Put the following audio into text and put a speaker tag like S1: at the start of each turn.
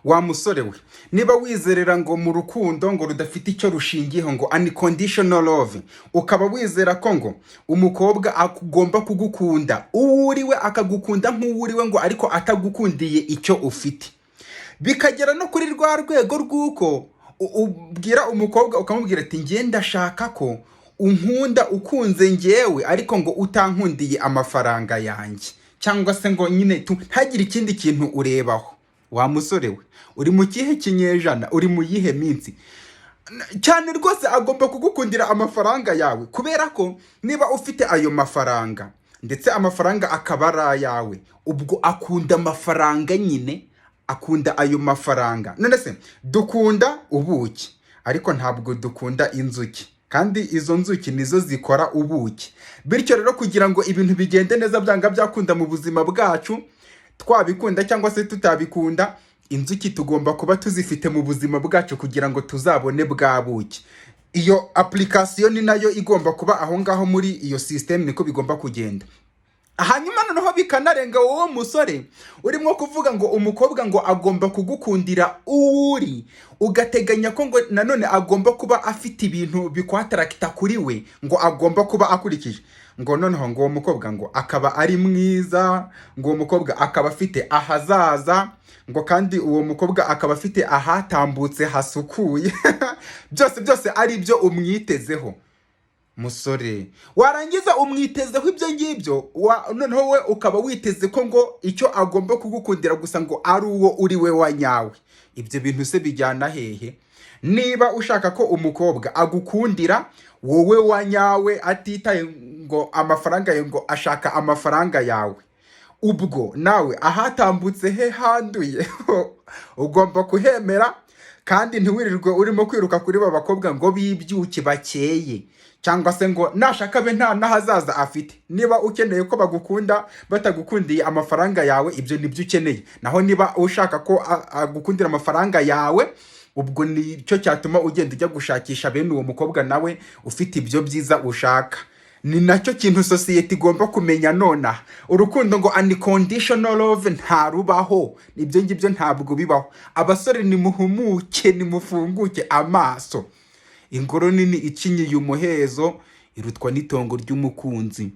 S1: wa musore we, niba wizerera ngo mu rukundo ngo rudafite icyo rushingiyeho ngo unconditional love, ukaba wizera ko ngo umukobwa agomba kugukunda uwuriwe akagukunda nk'uwuriwe ngo ariko atagukundiye icyo ufite, bikagera no kuri rwa rwego rw'uko ubwira umukobwa ukamubwira ati ngiye ndashaka ko unkunda ukunze ngewe ariko ngo utankundiye amafaranga yanjye, cyangwa se ngo nyine ntagire ikindi kintu urebaho. Wa musore we, uri mu kihe kinyejana, uri mu yihe minsi? Cyane rwose agomba kugukundira amafaranga yawe, kubera ko niba ufite ayo mafaranga ndetse amafaranga akaba ari ayawe, ubwo akunda amafaranga nyine, akunda ayo mafaranga. None se dukunda ubuki ariko ntabwo dukunda inzuki, kandi izo nzuki nizo zikora ubuki. Bityo rero kugira ngo ibintu bigende neza byanga byakunda mu buzima bwacu, twabikunda cyangwa se tutabikunda, inzuki tugomba kuba tuzifite mu buzima bwacu kugira ngo tuzabone bwa buki. Iyo application ni nayo igomba kuba aho ngaho muri iyo system, niko bigomba kugenda. Hanyuma noneho bikanarenga wowe musore urimo kuvuga ngo umukobwa ngo agomba kugukundira uri, ugateganya ko ngo nanone agomba kuba afite ibintu bikwataracta kuri we, ngo agomba kuba akurikije, ngo noneho ngo uwo mukobwa ngo akaba ari mwiza, ngo uwo mukobwa akaba afite ahazaza, ngo kandi uwo mukobwa akaba afite ahatambutse hasukuye byose ari byo umwitezeho. Musore, warangiza umwitezeho ibyo ngibyo, noneho we ukaba witeze ko ngo icyo agomba kugukundira gusa ngo ari uwo uri we wa nyawe. Ibyo bintu se bijyana hehe? Niba ushaka ko umukobwa agukundira wowe wa nyawe atitaye ngo amafaranga yawe, ngo ashaka amafaranga yawe, ubwo nawe ahatambutse he handuye ugomba kuhemera, kandi ntiwirirwe urimo kwiruka kuri ba bakobwa ngo bibyuke bakeye, cyangwa se ngo nashaka be nta nahazaza afite. Niba ukeneye ko bagukunda batagukundiye amafaranga yawe, ibyo nibyo ukeneye. Naho niba ushaka ko agukundira amafaranga yawe, ubwo nicyo cyatuma ugenda ujya gushakisha bene uwo mukobwa nawe ufite ibyo byiza ushaka. Ni nacyo kintu society igomba kumenya nonaha. Urukundo ngo unconditional love ntarubaho, ibyo ngibyo ntabwo bibaho. Abasore nimuhumuke, nimufunguke amaso. Ingoro nini icinyiye umuhezo irutwa n'itongo ry'umukunzi.